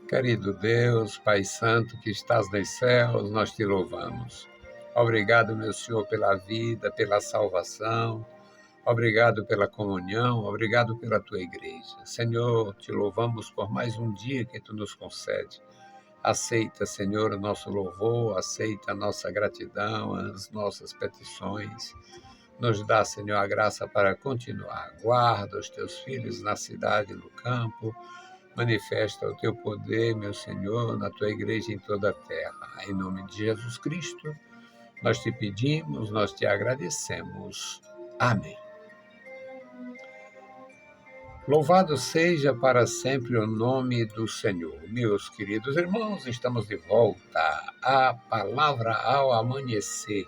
Querido Deus, Pai Santo que estás nos céus, nós te louvamos. Obrigado, meu Senhor, pela vida, pela salvação. Obrigado pela comunhão, obrigado pela tua igreja. Senhor, te louvamos por mais um dia que tu nos concede. Aceita, Senhor, o nosso louvor, aceita a nossa gratidão, as nossas petições. Nos dá, Senhor, a graça para continuar. Guarda os teus filhos na cidade e no campo. Manifesta o teu poder, meu Senhor, na tua igreja em toda a terra. Em nome de Jesus Cristo, nós te pedimos, nós te agradecemos. Amém. Louvado seja para sempre o nome do Senhor. Meus queridos irmãos, estamos de volta à palavra ao amanhecer.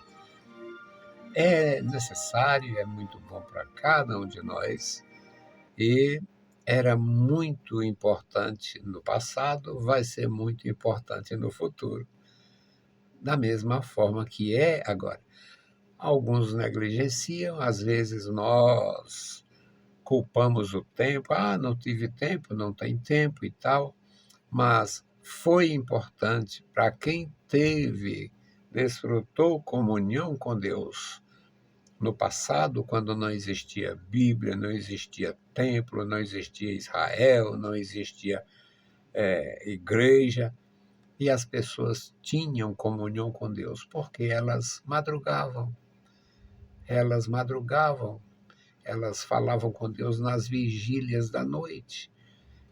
É necessário, é muito bom para cada um de nós e era muito importante no passado, vai ser muito importante no futuro, da mesma forma que é agora. Alguns negligenciam, às vezes nós culpamos o tempo, não tive tempo, não tem tempo e tal, mas foi importante para quem teve, desfrutou comunhão com Deus. No passado, quando não existia Bíblia, não existia templo, não existia Israel, não existia igreja, e as pessoas tinham comunhão com Deus, porque elas madrugavam, elas falavam com Deus nas vigílias da noite,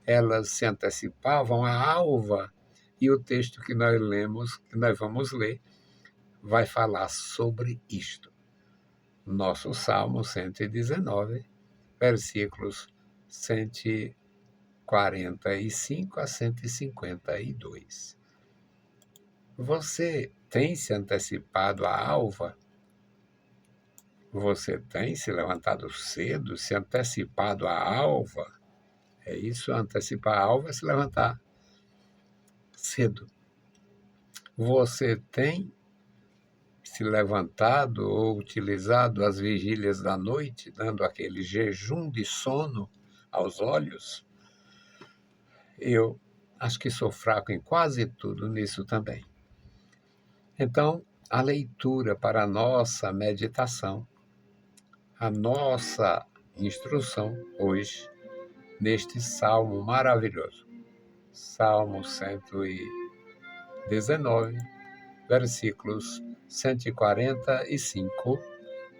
elas se antecipavam à alva, e o texto que nós lemos, que nós vamos ler, vai falar sobre isto. Nosso Salmo 119, versículos 145 a 152. Você tem se antecipado à alva? Você tem se levantado cedo, se antecipado à alva? É isso, antecipar a alva é se levantar cedo. Você tem se levantado ou utilizado as vigílias da noite, dando aquele jejum de sono aos olhos? Eu acho que sou fraco em quase tudo nisso também. Então, a leitura para a nossa meditação, a nossa instrução hoje, neste salmo maravilhoso. Salmo 119, versículos 145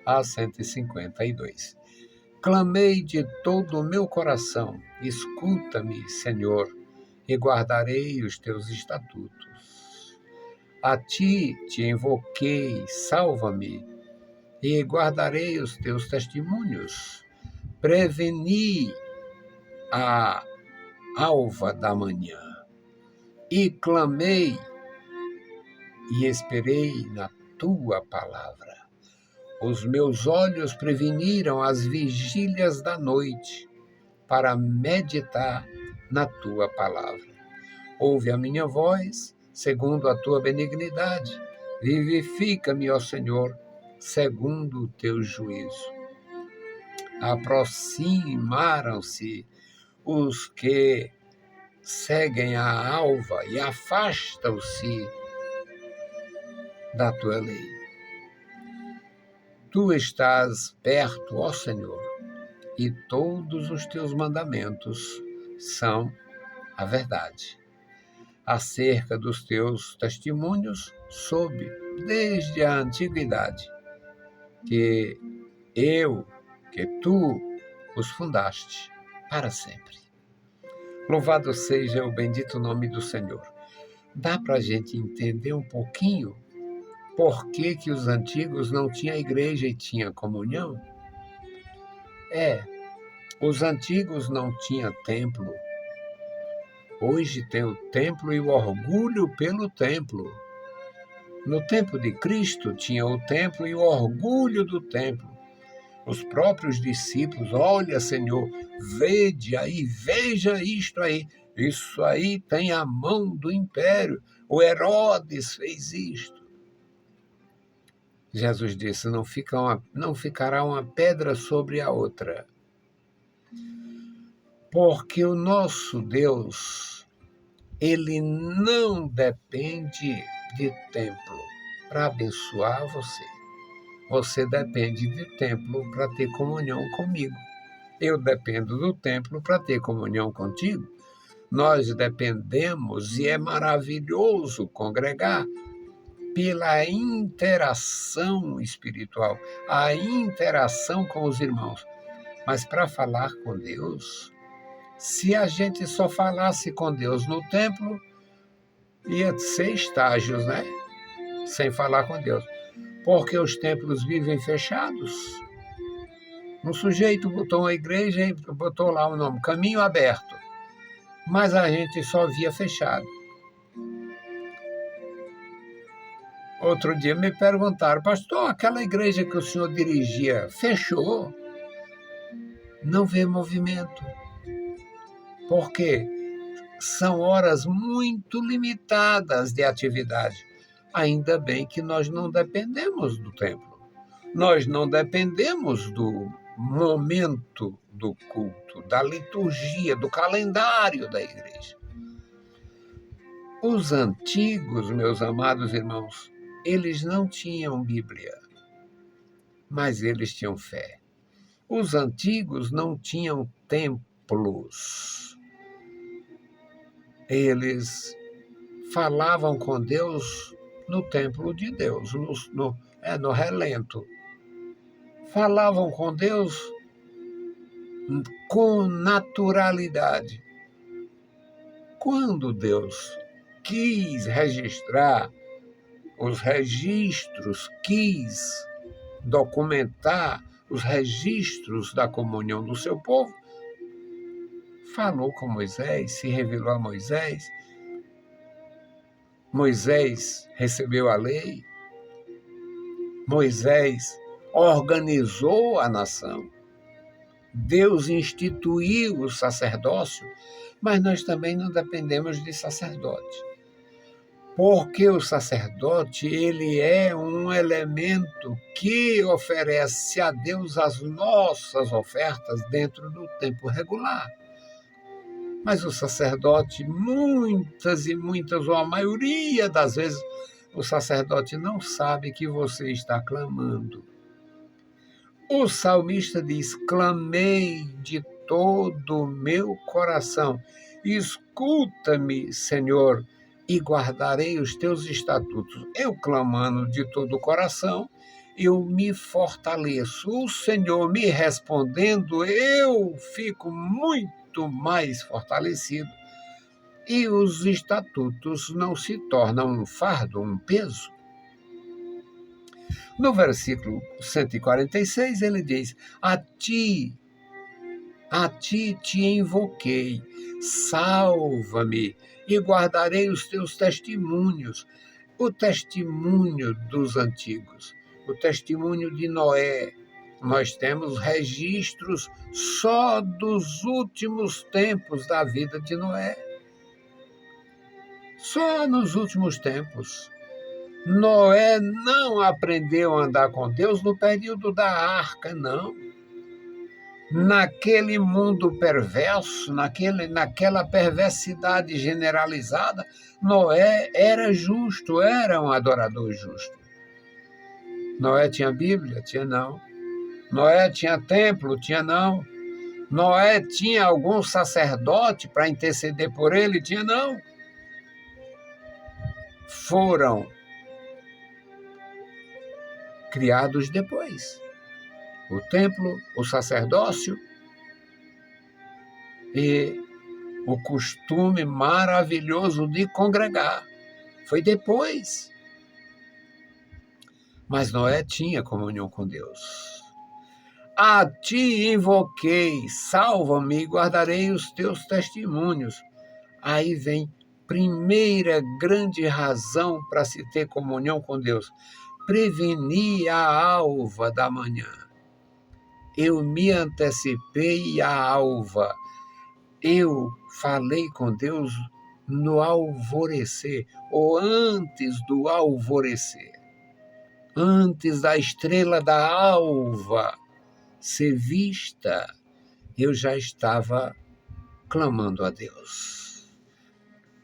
a 152. Clamei de todo o meu coração, escuta-me, Senhor, e guardarei os teus estatutos. A ti te invoquei, salva-me, e guardarei os teus testemunhos. Preveni a alva da manhã, e clamei e esperei na tua palavra. Os meus olhos preveniram as vigílias da noite para meditar na tua palavra. Ouve a minha voz, segundo a tua benignidade. Vivifica-me, ó Senhor, segundo o teu juízo. Aproximaram-se os que seguem a alva e afastam-se da tua lei. Tu estás perto, ó Senhor, e todos os teus mandamentos são a verdade. Acerca dos teus testemunhos, soube desde a antiguidade que tu os fundaste para sempre. Louvado seja o bendito nome do Senhor. Dá para a gente entender um pouquinho por que os antigos não tinham igreja e tinham comunhão? Os antigos não tinham templo. Hoje tem o templo e o orgulho pelo templo. No tempo de Cristo tinha o templo e o orgulho do templo. Os próprios discípulos, olha, Senhor, vede aí, veja isto aí. Isso aí tem a mão do império. O Herodes fez isto. Jesus disse, não ficará uma pedra sobre a outra. Porque o nosso Deus ele não depende de templo para abençoar você. Você depende de templo para ter comunhão comigo. Eu dependo do templo para ter comunhão contigo. Nós dependemos, e é maravilhoso congregar, pela interação espiritual, a interação com os irmãos. Mas para falar com Deus, se a gente só falasse com Deus no templo, ia ser estágios, né? Sem falar com Deus. Porque os templos vivem fechados. Um sujeito botou uma igreja e botou lá o nome, Caminho Aberto. Mas a gente só via fechado. Outro dia me perguntaram, pastor, aquela igreja que o senhor dirigia fechou? Não vê movimento. Por quê? São horas muito limitadas de atividade. Ainda bem que nós não dependemos do templo. Nós não dependemos do momento do culto, da liturgia, do calendário da igreja. Os antigos, meus amados irmãos, eles não tinham Bíblia, mas eles tinham fé. Os antigos não tinham templos. Eles falavam com Deus no templo de Deus, no relento. Falavam com Deus com naturalidade. Quando Deus quis registrar os registros, quis documentar os registros da comunhão do seu povo, falou com Moisés, se revelou a Moisés. Moisés recebeu a lei. Moisés organizou a nação. Deus instituiu o sacerdócio, mas nós também não dependemos de sacerdote. Porque o sacerdote, ele é um elemento que oferece a Deus as nossas ofertas dentro do tempo regular. Mas o sacerdote, muitas e muitas, ou a maioria das vezes, o sacerdote não sabe que você está clamando. O salmista diz, clamei de todo o meu coração. Escuta-me, Senhor, e guardarei os teus estatutos. Eu clamando de todo o coração, eu me fortaleço. O Senhor me respondendo, eu fico muito mais fortalecido. E os estatutos não se tornam um fardo, um peso. No versículo 146, ele diz, a ti te invoquei, salva-me e guardarei os teus testemunhos. O testemunho dos antigos, o testemunho de Noé. Nós temos registros só dos últimos tempos da vida de Noé. Só nos últimos tempos. Noé não aprendeu a andar com Deus no período da arca, não. Naquele mundo perverso, naquela perversidade generalizada, Noé era justo, era um adorador justo. Noé tinha Bíblia? Tinha não. Noé tinha templo? Tinha não. Noé tinha algum sacerdote para interceder por ele? Tinha não. Foram criados depois. O templo, o sacerdócio e o costume maravilhoso de congregar. Foi depois. Mas Noé tinha comunhão com Deus. A ti invoquei, salva-me e guardarei os teus testemunhos. Aí vem primeira grande razão para se ter comunhão com Deus. Prevenir a alva da manhã. Eu me antecipei à alva. Eu falei com Deus no alvorecer, ou antes do alvorecer. Antes da estrela da alva ser vista, eu já estava clamando a Deus.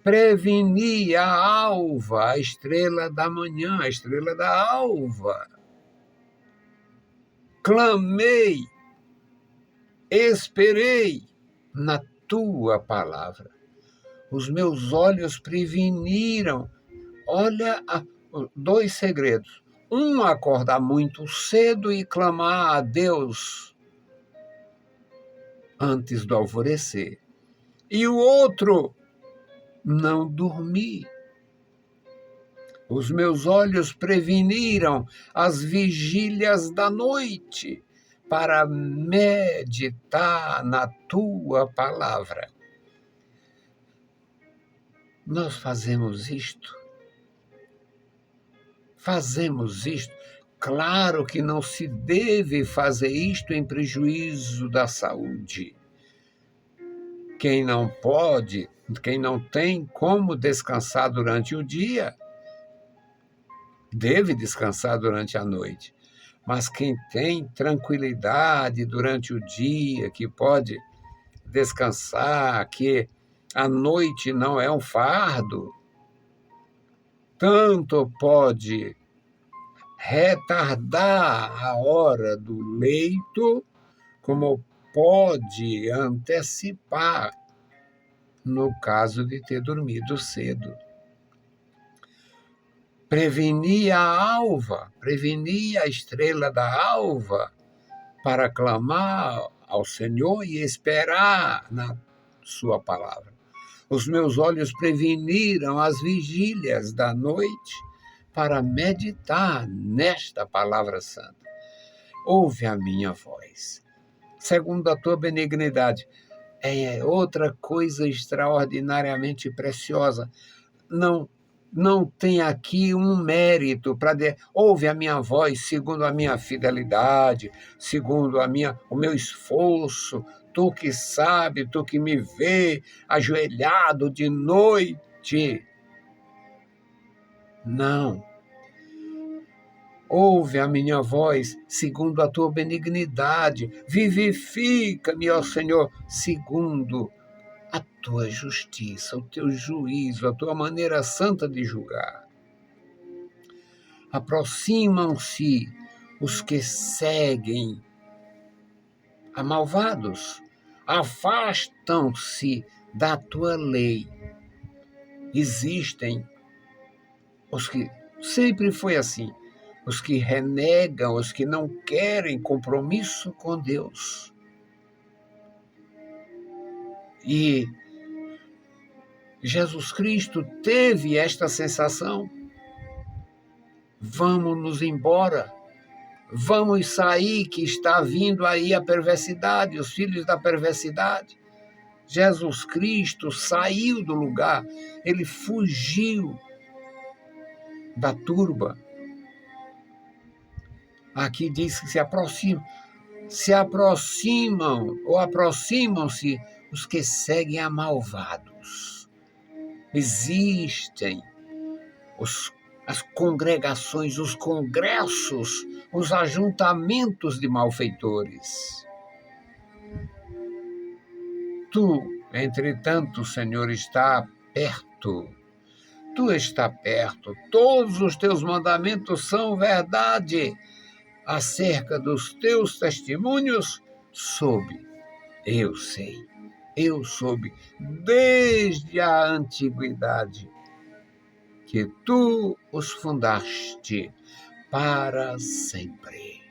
Preveni a alva, a estrela da manhã, a estrela da alva. Clamei, esperei na tua palavra. Os meus olhos preveniram. Olha, dois segredos. Um, acordar muito cedo e clamar a Deus antes do alvorecer. E o outro, não dormir. Os meus olhos preveniram as vigílias da noite para meditar na tua palavra. Nós fazemos isto. Fazemos isto. Claro que não se deve fazer isto em prejuízo da saúde. Quem não pode, quem não tem como descansar durante o dia, deve descansar durante a noite. Mas quem tem tranquilidade durante o dia, que pode descansar, que a noite não é um fardo, tanto pode retardar a hora do leito, como pode antecipar no caso de ter dormido cedo. Prevenir a alva, prevenir a estrela da alva para clamar ao Senhor e esperar na sua palavra. Os meus olhos preveniram as vigílias da noite para meditar nesta palavra santa. Ouve a minha voz. Segundo a tua benignidade, é outra coisa extraordinariamente preciosa. Não tem aqui um mérito para dizer, ouve a minha voz segundo a minha fidelidade, segundo o meu esforço, tu que sabe, tu que me vê ajoelhado de noite. Não. Ouve a minha voz segundo a tua benignidade. Vivifica-me, ó Senhor, segundo a tua justiça, o teu juízo, a tua maneira santa de julgar. Aproximam-se os que seguem a malvados, afastam-se da tua lei. Existem os que, sempre foi assim, os que renegam, os que não querem compromisso com Deus. E Jesus Cristo teve esta sensação. Vamos nos embora. Vamos sair, que está vindo aí a perversidade, os filhos da perversidade. Jesus Cristo saiu do lugar, ele fugiu da turba. Aqui diz que se aproximam ou aproximam-se os que seguem a malvados. Existem as congregações, os congressos, os ajuntamentos de malfeitores. Tu, entretanto, Senhor, está perto. Tu está perto. Todos os teus mandamentos são verdade. Acerca dos teus testemunhos, eu soube, desde a antiguidade, que tu os fundaste para sempre.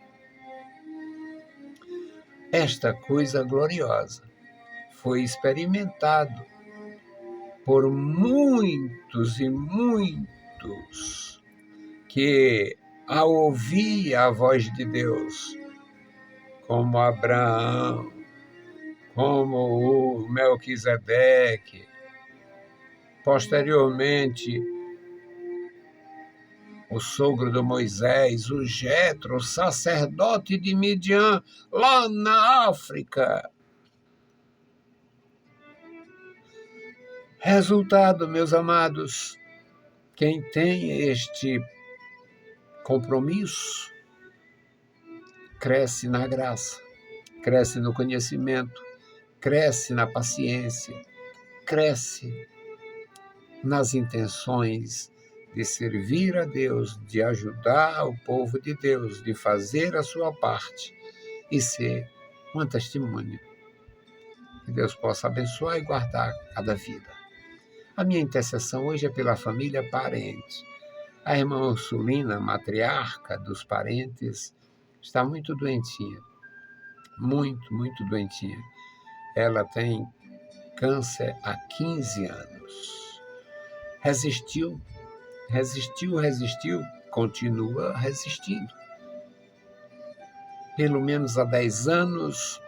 Esta coisa gloriosa foi experimentado por muitos e muitos que, ao ouvir a voz de Deus, como Abraão, como o Melquisedeque, posteriormente o sogro de Moisés, o Jetro, o sacerdote de Midian, lá na África. Resultado, meus amados, quem tem este compromisso cresce na graça, cresce no conhecimento, cresce na paciência, cresce nas intenções de servir a Deus, de ajudar o povo de Deus, de fazer a sua parte e ser um testemunho. Que Deus possa abençoar e guardar cada vida. A minha intercessão hoje é pela família parente. A irmã Ursulina, matriarca dos parentes, está muito doentinha. Muito doentinha. Ela tem câncer há 15 anos. Resistiu, continua resistindo. Pelo menos há 10 anos,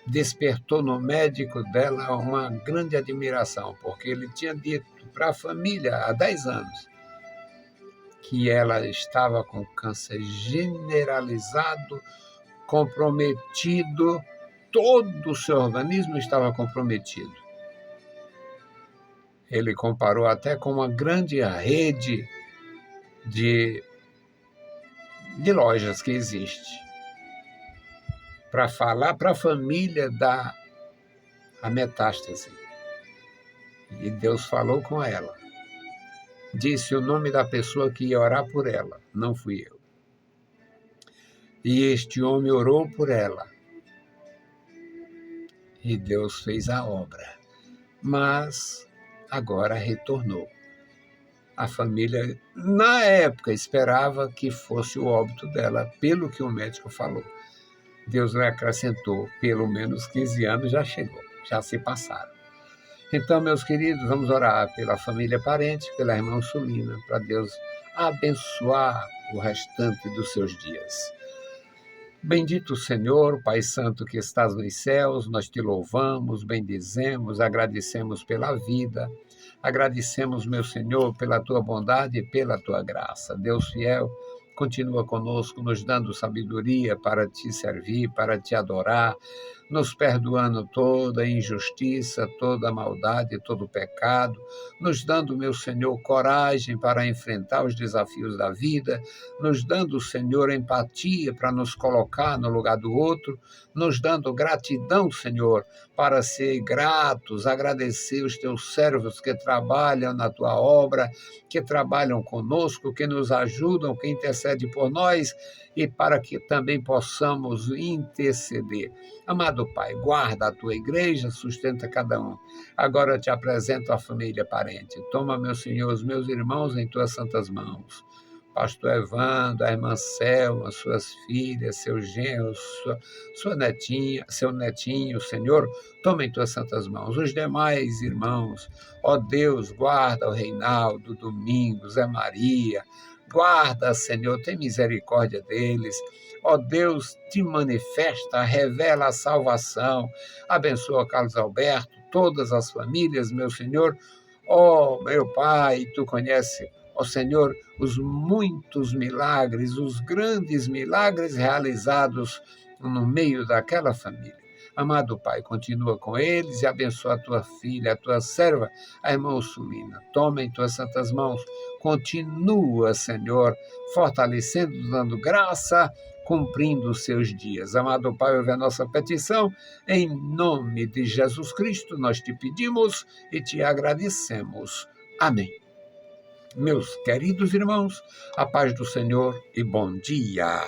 despertou no médico dela uma grande admiração, porque ele tinha dito para a família há 10 anos que ela estava com câncer generalizado, comprometido, todo o seu organismo estava comprometido. Ele comparou até com uma grande rede de lojas que existe, para falar para a família da metástase. E Deus falou com ela. Disse o nome da pessoa que ia orar por ela, não fui eu. E este homem orou por ela. E Deus fez a obra. Mas agora retornou. A família, na época, esperava que fosse o óbito dela, pelo que o médico falou. Deus lhe acrescentou, pelo menos 15 anos já chegou, já se passaram. Então, meus queridos, vamos orar pela família parente, pela irmã Ursulina, para Deus abençoar o restante dos seus dias. Bendito o Senhor, Pai Santo que estás nos céus, nós te louvamos, bendizemos, agradecemos pela vida, agradecemos, meu Senhor, pela tua bondade e pela tua graça. Deus fiel, continua conosco, nos dando sabedoria para te servir, para te adorar, nos perdoando toda injustiça, toda maldade, todo pecado, nos dando, meu Senhor, coragem para enfrentar os desafios da vida, nos dando, Senhor, empatia para nos colocar no lugar do outro, nos dando gratidão, Senhor, para ser gratos, agradecer os teus servos que trabalham na tua obra, que trabalham conosco, que nos ajudam, que intercedem por nós e para que também possamos interceder. Amado Pai, guarda a tua igreja, sustenta cada um. Agora eu te apresento a família parente. Toma, meu Senhor, os meus irmãos em tuas santas mãos. Pastor Evandro, a irmã Selma, suas filhas, seu genro, sua netinha, seu netinho, Senhor, toma em tuas santas mãos. Os demais irmãos, ó Deus, guarda o Reinaldo, Domingos, Zé Maria, guarda, Senhor, tem misericórdia deles. Ó Deus, te manifesta, revela a salvação, abençoa Carlos Alberto, todas as famílias, meu Senhor. Ó meu Pai, tu conheces, ó Senhor, os muitos milagres, os grandes milagres realizados no meio daquela família. Amado Pai, continua com eles e abençoa a tua filha, a tua serva, a irmã Ursulina. Toma em tuas santas mãos, continua, Senhor, fortalecendo, dando graça, cumprindo os seus dias. Amado Pai, ouve a nossa petição, em nome de Jesus Cristo nós te pedimos e te agradecemos. Amém. Meus queridos irmãos, a paz do Senhor e bom dia.